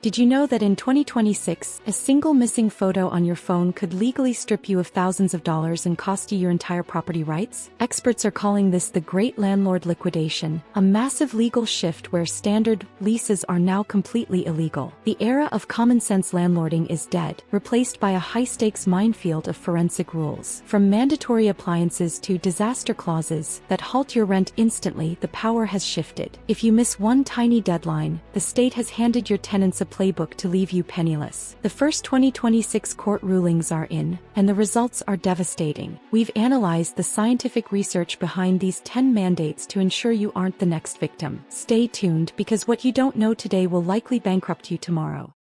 Did you know that in 2026, a single missing photo on your phone could legally strip you of thousands of dollars and cost you your entire property rights? Experts are calling this the Great Landlord Liquidation, a massive legal shift where standard leases are now completely illegal. The era of common-sense landlording is dead, replaced by a high-stakes minefield of forensic rules. From mandatory appliances to disaster clauses that halt your rent instantly, the power has shifted. If you miss one tiny deadline, the state has handed your tenants a playbook to leave you penniless. The first 2026 court rulings are in, and the results are devastating. We've analyzed the scientific research behind these 10 mandates to ensure you aren't the next victim. Stay tuned because what you don't know today will likely bankrupt you tomorrow.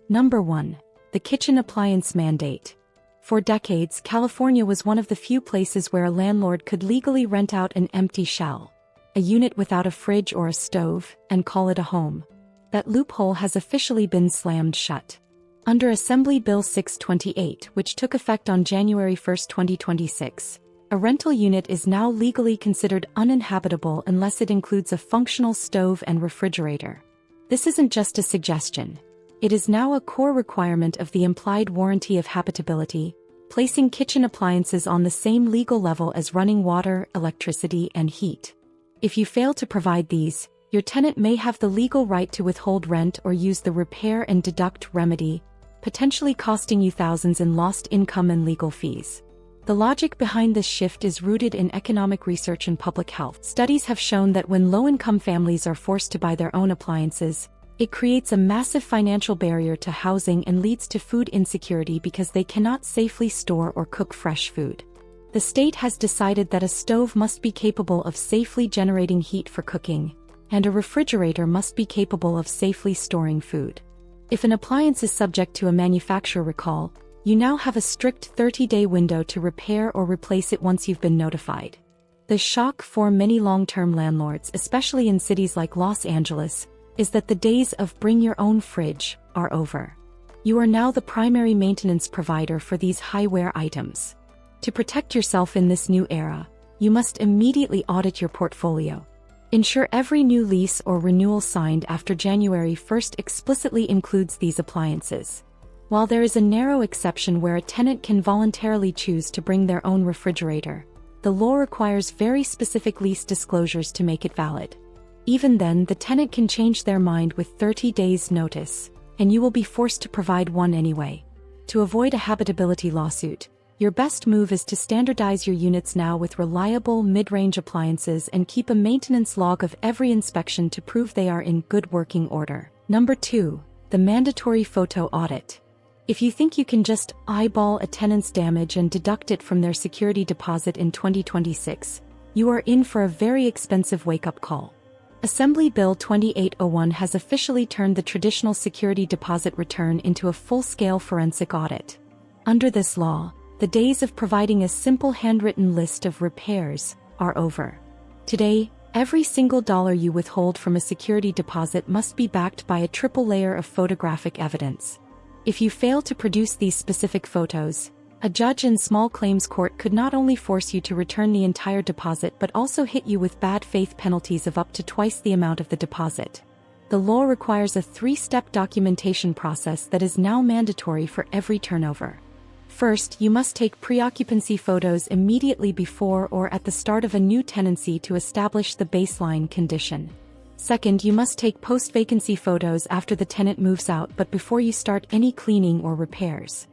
Number 1. The Kitchen Appliance Mandate. For decades, California was one of the few places where a landlord could legally rent out an empty shell, a unit without a fridge or a stove, and call it a home. That loophole has officially been slammed shut. Under Assembly Bill 628, which took effect on January 1, 2026, a rental unit is now legally considered uninhabitable unless it includes a functional stove and refrigerator. This isn't just a suggestion. It is now a core requirement of the implied warranty of habitability, placing kitchen appliances on the same legal level as running water, electricity, and heat. If you fail to provide these, your tenant may have the legal right to withhold rent or use the repair and deduct remedy, potentially costing you thousands in lost income and legal fees. The logic behind this shift is rooted in economic research and public health. Studies have shown that when low-income families are forced to buy their own appliances, it creates a massive financial barrier to housing and leads to food insecurity because they cannot safely store or cook fresh food. The state has decided that a stove must be capable of safely generating heat for cooking, and a refrigerator must be capable of safely storing food. If an appliance is subject to a manufacturer recall, you now have a strict 30-day window to repair or replace it once you've been notified. The shock for many long-term landlords, especially in cities like Los Angeles, is that the days of bring your own fridge are over. You are now the primary maintenance provider for these high-wear items. To protect yourself in this new era, you must immediately audit your portfolio. Ensure every new lease or renewal signed after January 1st explicitly includes these appliances. While there is a narrow exception where a tenant can voluntarily choose to bring their own refrigerator, the law requires very specific lease disclosures to make it valid. Even then, the tenant can change their mind with 30 days' notice, and you will be forced to provide one anyway. To avoid a habitability lawsuit, your best move is to standardize your units now with reliable mid-range appliances and keep a maintenance log of every inspection to prove they are in good working order. Number 2. The mandatory photo audit. If you think you can just eyeball a tenant's damage and deduct it from their security deposit in 2026, you are in for a very expensive wake-up call. Assembly Bill 2801 has officially turned the traditional security deposit return into a full-scale forensic audit. Under this law, the days of providing a simple handwritten list of repairs are over. Today, every single dollar you withhold from a security deposit must be backed by a triple layer of photographic evidence. If you fail to produce these specific photos, a judge in small claims court could not only force you to return the entire deposit but also hit you with bad faith penalties of up to twice the amount of the deposit. The law requires a 3-step documentation process that is now mandatory for every turnover. First, you must take pre-occupancy photos immediately before or at the start of a new tenancy to establish the baseline condition. Second, you must take post-vacancy photos after the tenant moves out but before you start any cleaning or repairs.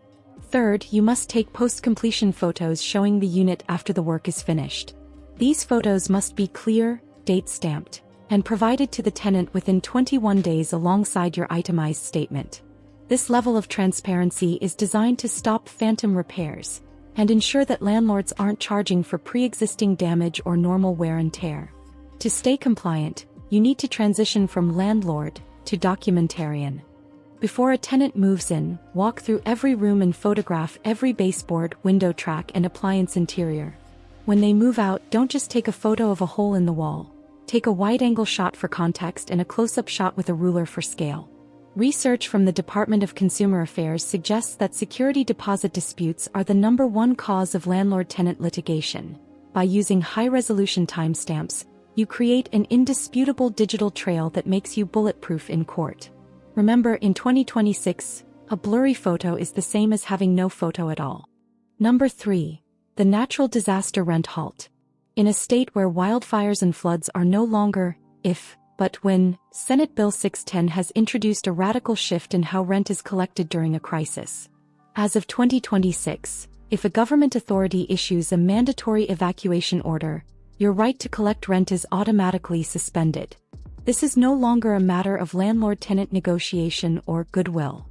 Third, you must take post-completion photos showing the unit after the work is finished. These photos must be clear, date-stamped, and provided to the tenant within 21 days alongside your itemized statement. This level of transparency is designed to stop phantom repairs and ensure that landlords aren't charging for pre-existing damage or normal wear and tear. To stay compliant, you need to transition from landlord to documentarian. Before a tenant moves in, walk through every room and photograph every baseboard, window track, and appliance interior. When they move out, don't just take a photo of a hole in the wall. Take a wide-angle shot for context and a close-up shot with a ruler for scale. Research from the Department of Consumer Affairs suggests that security deposit disputes are the #1 cause of landlord-tenant litigation. By using high-resolution timestamps, you create an indisputable digital trail that makes you bulletproof in court. Remember, in 2026, a blurry photo is the same as having no photo at all. Number 3. The natural disaster rent-halt. In a state where wildfires and floods are no longer if, but when, Senate Bill 610 has introduced a radical shift in how rent is collected during a crisis. As of 2026, if a government authority issues a mandatory evacuation order, your right to collect rent is automatically suspended. This is no longer a matter of landlord-tenant negotiation or goodwill.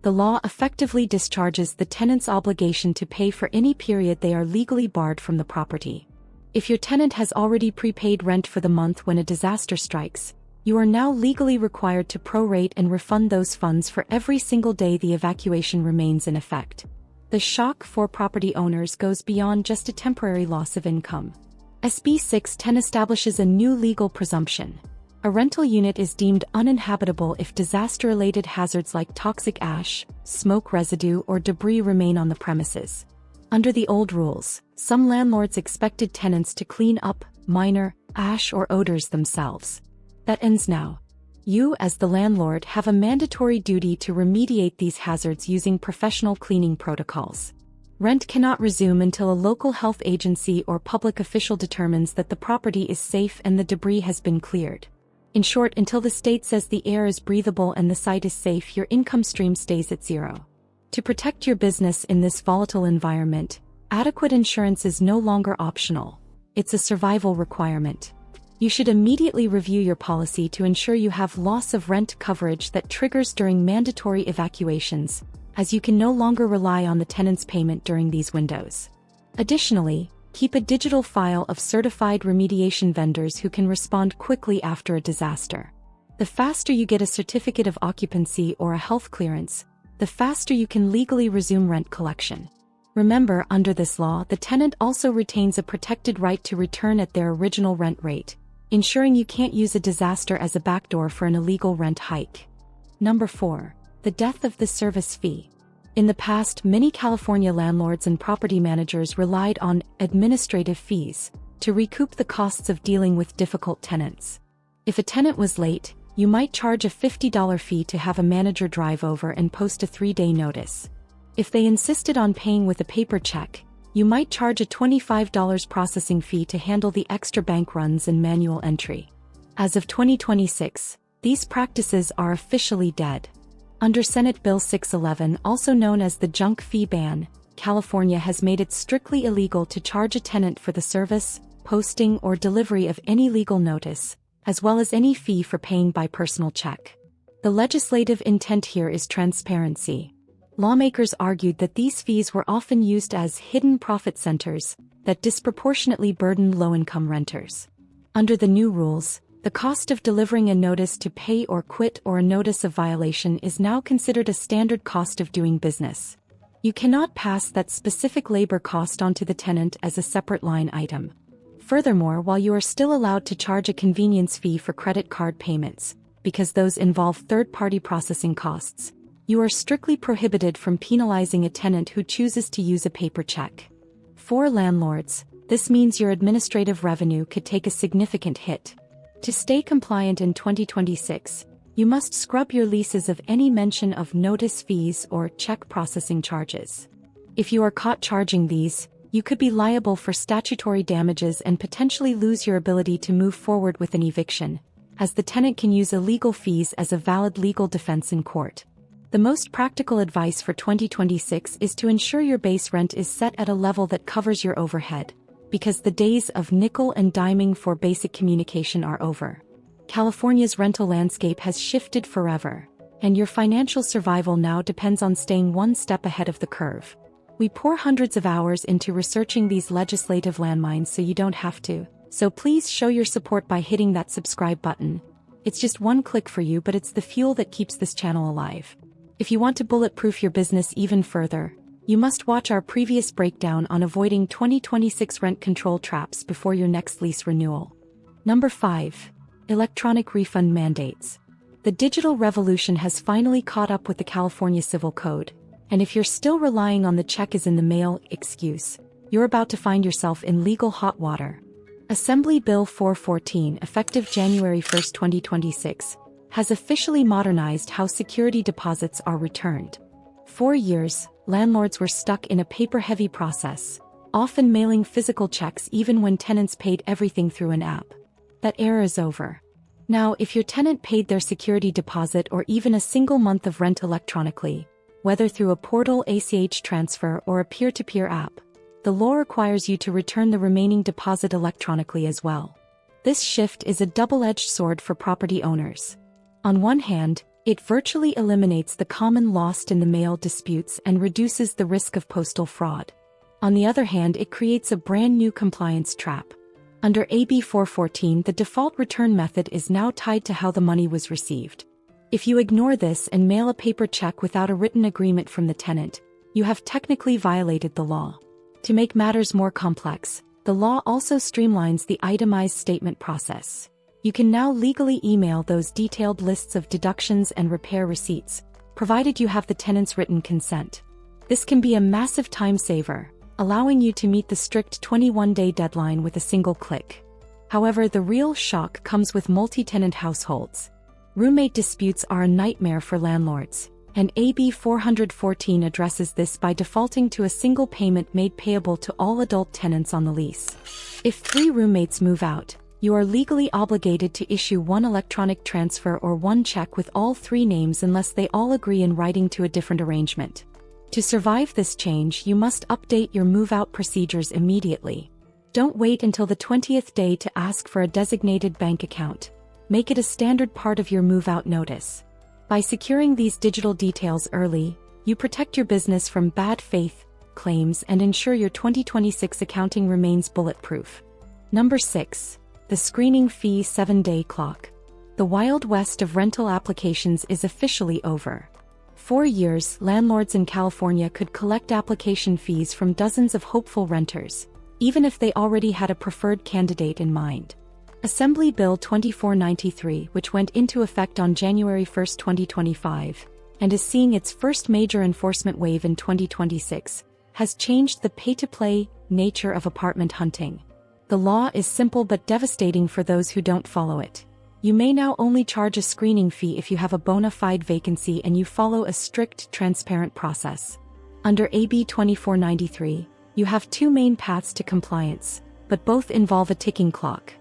The law effectively discharges the tenant's obligation to pay for any period they are legally barred from the property. If your tenant has already prepaid rent for the month when a disaster strikes, you are now legally required to prorate and refund those funds for every single day the evacuation remains in effect. The shock for property owners goes beyond just a temporary loss of income. SB 610 establishes a new legal presumption. A rental unit is deemed uninhabitable if disaster-related hazards like toxic ash, smoke residue, or debris remain on the premises. Under the old rules, some landlords expected tenants to clean up minor ash or odors themselves. That ends now. You, as the landlord, have a mandatory duty to remediate these hazards using professional cleaning protocols. Rent cannot resume until a local health agency or public official determines that the property is safe and the debris has been cleared. In short, until the state says the air is breathable and the site is safe, your income stream stays at zero. To protect your business in this volatile environment, adequate insurance is no longer optional. It's a survival requirement. You should immediately review your policy to ensure you have loss of rent coverage that triggers during mandatory evacuations, as you can no longer rely on the tenant's payment during these windows. Additionally, keep a digital file of certified remediation vendors who can respond quickly after a disaster. The faster you get a certificate of occupancy or a health clearance, the faster you can legally resume rent collection. Remember, under this law, the tenant also retains a protected right to return at their original rent rate, ensuring you can't use a disaster as a backdoor for an illegal rent hike. Number 4. The death of the service fee. In the past, many California landlords and property managers relied on administrative fees to recoup the costs of dealing with difficult tenants. If a tenant was late, you might charge a $50 fee to have a manager drive over and post a 3-day notice. If they insisted on paying with a paper check, you might charge a $25 processing fee to handle the extra bank runs and manual entry. As of 2026, these practices are officially dead. Under Senate Bill 611, also known as the junk fee ban, California has made it strictly illegal to charge a tenant for the service, posting, or delivery of any legal notice, as well as any fee for paying by personal check. The legislative intent here is transparency. Lawmakers argued that these fees were often used as hidden profit centers that disproportionately burdened low-income renters. Under the new rules, the cost of delivering a notice to pay or quit or a notice of violation is now considered a standard cost of doing business. You cannot pass that specific labor cost onto the tenant as a separate line item. Furthermore, while you are still allowed to charge a convenience fee for credit card payments, because those involve third-party processing costs, you are strictly prohibited from penalizing a tenant who chooses to use a paper check. For landlords, this means your administrative revenue could take a significant hit. To stay compliant in 2026, you must scrub your leases of any mention of notice fees or check processing charges. If you are caught charging these, you could be liable for statutory damages and potentially lose your ability to move forward with an eviction, as the tenant can use illegal fees as a valid legal defense in court. The most practical advice for 2026 is to ensure your base rent is set at a level that covers your overhead, because the days of nickel and diming for basic communication are over. California's rental landscape has shifted forever, and your financial survival now depends on staying one step ahead of the curve. We pour hundreds of hours into researching these legislative landmines so you don't have to, so please show your support by hitting that subscribe button. It's just one click for you, but it's the fuel that keeps this channel alive. If you want to bulletproof your business even further, you must watch our previous breakdown on avoiding 2026 rent control traps before your next lease renewal. Number 5. Electronic refund mandates. The digital revolution has finally caught up with the California Civil Code, and if you're still relying on the check is in the mail excuse, you're about to find yourself in legal hot water. Assembly Bill 414, effective January 1, 2026, has officially modernized how security deposits are returned. For years, landlords were stuck in a paper-heavy process, often mailing physical checks even when tenants paid everything through an app. That era is over. Now, if your tenant paid their security deposit or even a single month of rent electronically, whether through a portal ACH transfer or a peer-to-peer app, the law requires you to return the remaining deposit electronically as well. This shift is a double-edged sword for property owners. On one hand, it virtually eliminates the common lost-in-the-mail disputes and reduces the risk of postal fraud. On the other hand, it creates a brand-new compliance trap. Under AB 414, the default return method is now tied to how the money was received. If you ignore this and mail a paper check without a written agreement from the tenant, you have technically violated the law. To make matters more complex, the law also streamlines the itemized statement process. You can now legally email those detailed lists of deductions and repair receipts, provided you have the tenant's written consent. This can be a massive time saver, allowing you to meet the strict 21-day deadline with a single click. However, the real shock comes with multi-tenant households. Roommate disputes are a nightmare for landlords, and AB 414 addresses this by defaulting to a single payment made payable to all adult tenants on the lease. If 3 roommates move out, you are legally obligated to issue one electronic transfer or one check with all 3 names unless they all agree in writing to a different arrangement. To survive this change, you must update your move-out procedures immediately. Don't wait until the 20th day to ask for a designated bank account. Make it a standard part of your move-out notice. By securing these digital details early, you protect your business from bad faith claims and ensure your 2026 accounting remains bulletproof. Number 6. The screening fee 7-day clock. The Wild West of rental applications is officially over. For years, landlords in California could collect application fees from dozens of hopeful renters, even if they already had a preferred candidate in mind. Assembly Bill 2493, which went into effect on January 1, 2025, and is seeing its first major enforcement wave in 2026, has changed the pay-to-play nature of apartment hunting. The law is simple but devastating for those who don't follow it. You may now only charge a screening fee if you have a bona fide vacancy and you follow a strict, transparent process. Under AB 2493, you have 2 main paths to compliance, but both involve a ticking clock.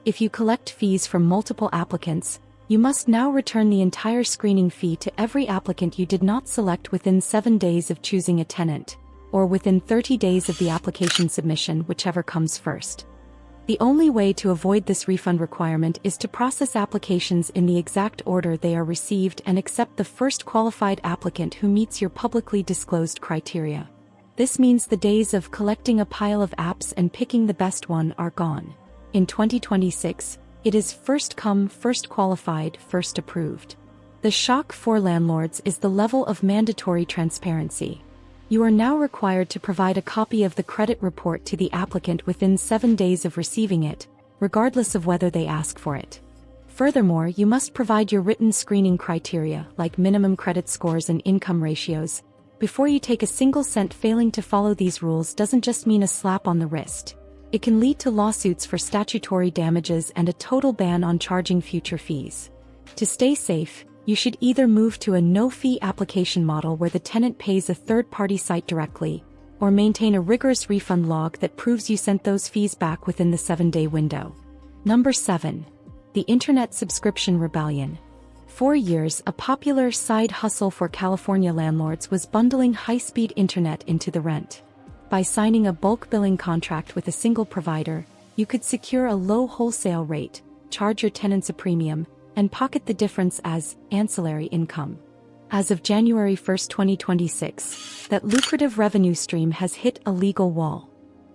If you collect fees from multiple applicants, you must now return the entire screening fee to every applicant you did not select within 7 days of choosing a tenant, or within 30 days of the application submission, whichever comes first. The only way to avoid this refund requirement is to process applications in the exact order they are received and accept the first qualified applicant who meets your publicly disclosed criteria. This means the days of collecting a pile of apps and picking the best one are gone. In 2026, it is first come, first qualified, first approved. The shock for landlords is the level of mandatory transparency. You are now required to provide a copy of the credit report to the applicant within 7 days of receiving it, regardless of whether they ask for it. Furthermore, you must provide your written screening criteria, like minimum credit scores and income ratios, before you take a single cent. Failing to follow these rules doesn't just mean a slap on the wrist. It can lead to lawsuits for statutory damages and a total ban on charging future fees. To stay safe, you should either move to a no-fee application model where the tenant pays a third-party site directly, or maintain a rigorous refund log that proves you sent those fees back within the 7-day window. Number 7. The Internet Subscription Rebellion. For years, a popular side hustle for California landlords was bundling high-speed internet into the rent. By signing a bulk billing contract with a single provider, you could secure a low wholesale rate, charge your tenants a premium, and pocket the difference as ancillary income. As of January 1, 2026, that lucrative revenue stream has hit a legal wall.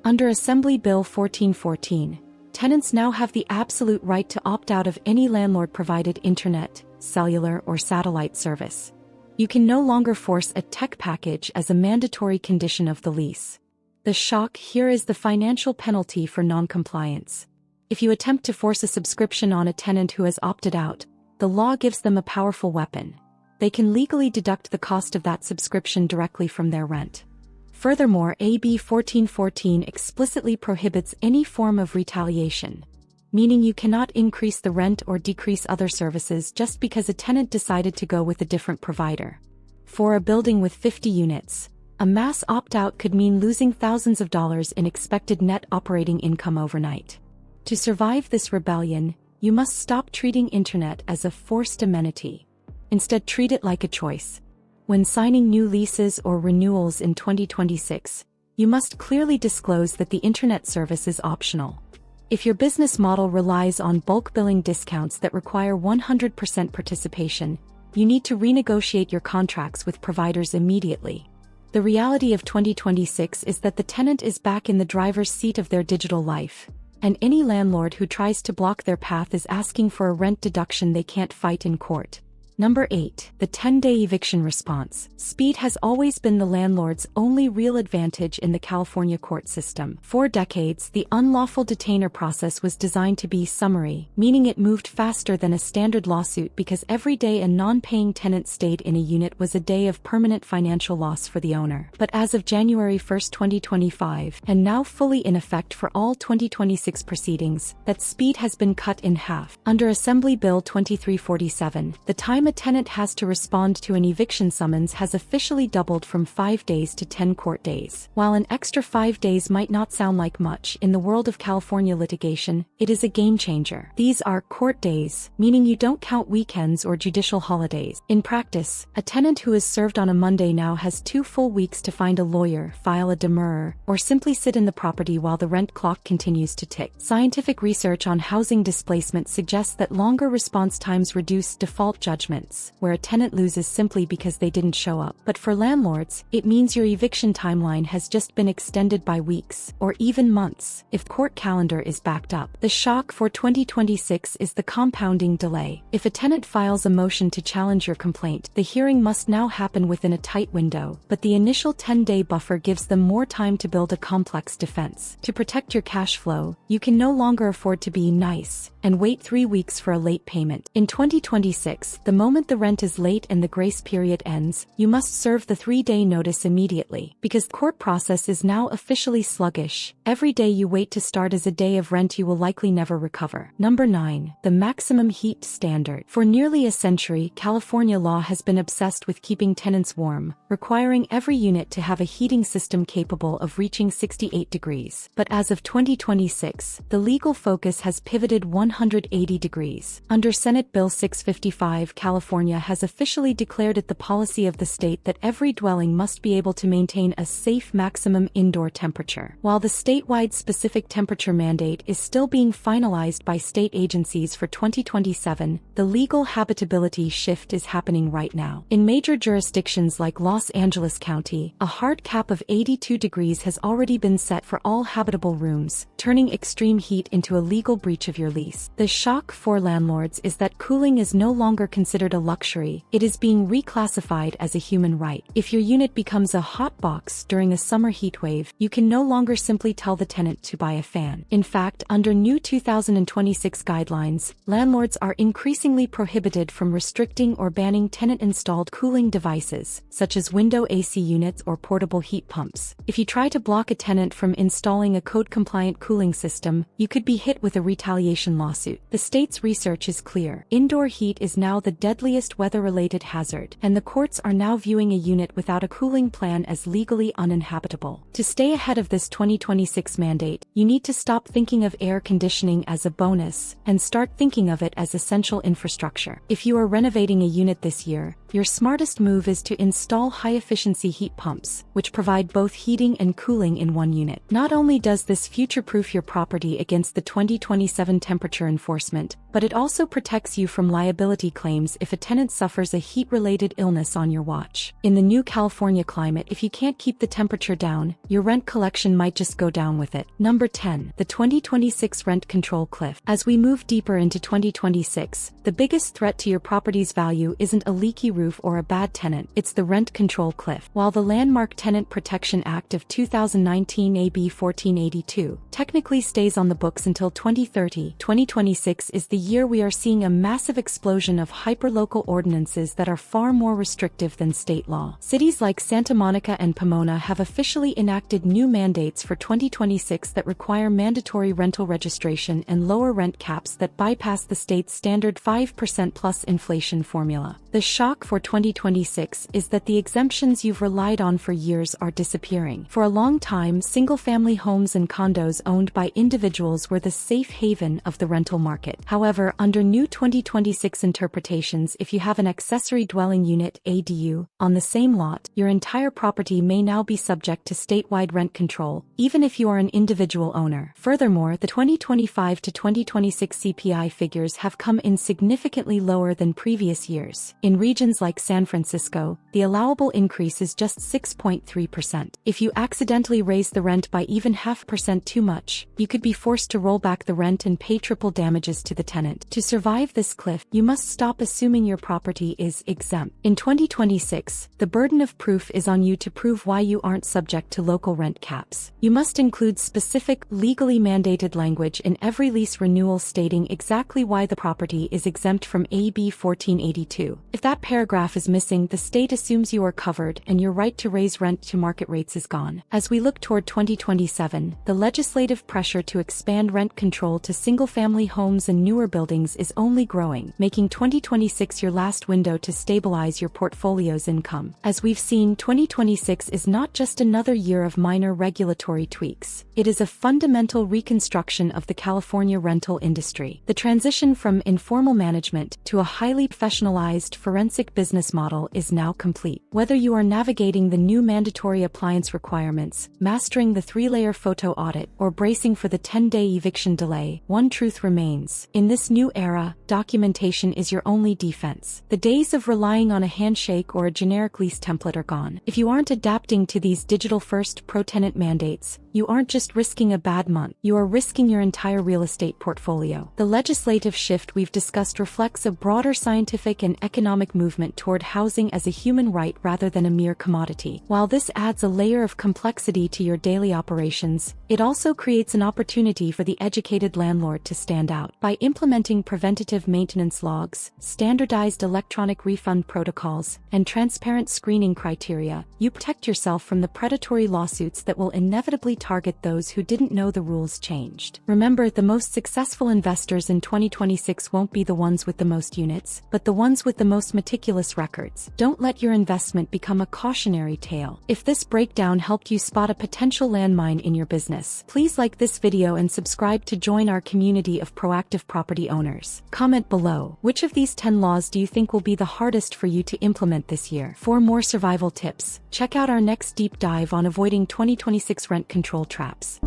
Under Assembly Bill 1414, tenants now have the absolute right to opt out of any landlord-provided internet, cellular, or satellite service. You can no longer force a tech package as a mandatory condition of the lease. The shock here is the financial penalty for non-compliance. If you attempt to force a subscription on a tenant who has opted out, the law gives them a powerful weapon. They can legally deduct the cost of that subscription directly from their rent. Furthermore, AB 1414 explicitly prohibits any form of retaliation. meaning you cannot increase the rent or decrease other services just because a tenant decided to go with a different provider. For a building with 50 units, a mass opt-out could mean losing thousands of dollars in expected net operating income overnight. To survive this rebellion, you must stop treating internet as a forced amenity. Instead, treat it like a choice. When signing new leases or renewals in 2026, you must clearly disclose that the internet service is optional. If your business model relies on bulk billing discounts that require 100% participation, you need to renegotiate your contracts with providers immediately. The reality of 2026 is that the tenant is back in the driver's seat of their digital life, and any landlord who tries to block their path is asking for a rent deduction they can't fight in court. Number 8. The 10-day eviction response. Speed has always been the landlord's only real advantage in the California court system. For decades, the unlawful detainer process was designed to be summary, meaning it moved faster than a standard lawsuit because every day a non-paying tenant stayed in a unit was a day of permanent financial loss for the owner. But as of January 1, 2025, and now fully in effect for all 2026 proceedings, that speed has been cut in half. Under Assembly Bill 2347, the time a tenant has to respond to an eviction summons has officially doubled from 5 days to 10 court days. While an extra 5 days might not sound like much in the world of California litigation, it is a game changer. These are court days, meaning you don't count weekends or judicial holidays. In practice, a tenant who is served on a Monday now has 2 full weeks to find a lawyer, file a demurrer, or simply sit in the property while the rent clock continues to tick. Scientific research on housing displacement suggests that longer response times reduce default judgment, where a tenant loses simply because they didn't show up. But for landlords, it means your eviction timeline has just been extended by weeks, or even months, if court calendar is backed up. The shock for 2026 is the compounding delay. If a tenant files a motion to challenge your complaint, the hearing must now happen within a tight window, but the initial 10-day buffer gives them more time to build a complex defense. To protect your cash flow, you can no longer afford to be nice and wait 3 weeks for a late payment. In 2026, the moment the rent is late and the grace period ends, you must serve the 3-day notice immediately. Because the court process is now officially sluggish, every day you wait to start is a day of rent you will likely never recover. Number 9. The maximum heat standard. For nearly a century, California law has been obsessed with keeping tenants warm, requiring every unit to have a heating system capable of reaching 68 degrees. But as of 2026, the legal focus has pivoted 180 degrees. Under Senate Bill 655, California has officially declared it the policy of the state that every dwelling must be able to maintain a safe maximum indoor temperature. While the statewide specific temperature mandate is still being finalized by state agencies for 2027, the legal habitability shift is happening right now. In major jurisdictions like Los Angeles County, a hard cap of 82 degrees has already been set for all habitable rooms, turning extreme heat into a legal breach of your lease. The shock for landlords is that cooling is no longer considered a luxury, it is being reclassified as a human right. If your unit becomes a hot box during a summer heatwave, you can no longer simply tell the tenant to buy a fan. In fact, under new 2026 guidelines, landlords are increasingly prohibited from restricting or banning tenant-installed cooling devices, such as window AC units or portable heat pumps. If you try to block a tenant from installing a code-compliant cooling system, you could be hit with a retaliation lawsuit. The state's research is clear. Indoor heat is now the deadliest weather-related hazard, and the courts are now viewing a unit without a cooling plan as legally uninhabitable. To stay ahead of this 2026 mandate, you need to stop thinking of air conditioning as a bonus and start thinking of it as essential infrastructure. If you are renovating a unit this year, your smartest move is to install high-efficiency heat pumps, which provide both heating and cooling in one unit. Not only does this future-proof your property against the 2027 temperature enforcement, but it also protects you from liability claims if a tenant suffers a heat-related illness on your watch. In the new California climate, if you can't keep the temperature down, your rent collection might just go down with it. Number 10. The 2026 rent control cliff. As we move deeper into 2026, the biggest threat to your property's value isn't a leaky roof or a bad tenant, it's the rent control cliff. While the landmark Tenant Protection Act of 2019 AB 1482 technically stays on the books until 2030, 2026 is the year we are seeing a massive explosion of hyperlocal ordinances that are far more restrictive than state law. Cities like Santa Monica and Pomona have officially enacted new mandates for 2026 that require mandatory rental registration and lower rent caps that bypass the state's standard 5% plus inflation formula. The shock for 2026 is that the exemptions you've relied on for years are disappearing. For a long time, single-family homes and condos owned by individuals were the safe haven of the rental market. However, under new 2026 interpretations, if you have an accessory dwelling unit (ADU) on the same lot, your entire property may now be subject to statewide rent control, even if you are an individual owner. Furthermore, the 2025 to 2026 CPI figures have come in significantly lower than previous years. In regions like San Francisco, the allowable increase is just 6.3%. If you accidentally raise the rent by even 0.5% too much, you could be forced to roll back the rent and pay triple damages to the tenant. To survive this cliff, you must stop assuming your property is exempt. In 2026, the burden of proof is on you to prove why you aren't subject to local rent caps. You must include specific, legally mandated language in every lease renewal stating exactly why the property is exempt from AB 1482. If that paragraph is missing, the state assumes you are covered and your right to raise rent to market rates is gone. As we look toward 2027, the legislative pressure to expand rent control to single-family homes and newer buildings is only growing, making 2026 your last window to stabilize your portfolio's income. As we've seen, 2026 is not just another year of minor regulatory tweaks. It is a fundamental reconstruction of the California rental industry. The transition from informal management to a highly professionalized forensic business model is now complete. Whether you are navigating the new mandatory appliance requirements, mastering the 3-layer photo audit, or bracing for the 10-day eviction delay, one truth remains. In this new era, documentation is your only defense. The days of relying on a handshake or a generic lease template are gone. If you aren't adapting to these digital-first pro-tenant mandates, you aren't just risking a bad month, you are risking your entire real estate portfolio. The legislative shift we've discussed reflects a broader scientific and economic movement toward housing as a human right rather than a mere commodity. While this adds a layer of complexity to your daily operations, it also creates an opportunity for the educated landlord to stand out. By implementing preventative maintenance logs, standardized electronic refund protocols, and transparent screening criteria, you protect yourself from the predatory lawsuits that will inevitably target those who didn't know the rules changed. Remember, the most successful investors in 2026 won't be the ones with the most units, but the ones with the most meticulous records. Don't let your investment become a cautionary tale. If this breakdown helped you spot a potential landmine in your business, please like this video and subscribe to join our community of proactive property owners. Comment below, which of these 10 laws do you think will be the hardest for you to implement this year? For more survival tips, check out our next deep dive on avoiding 2026 rent control traps.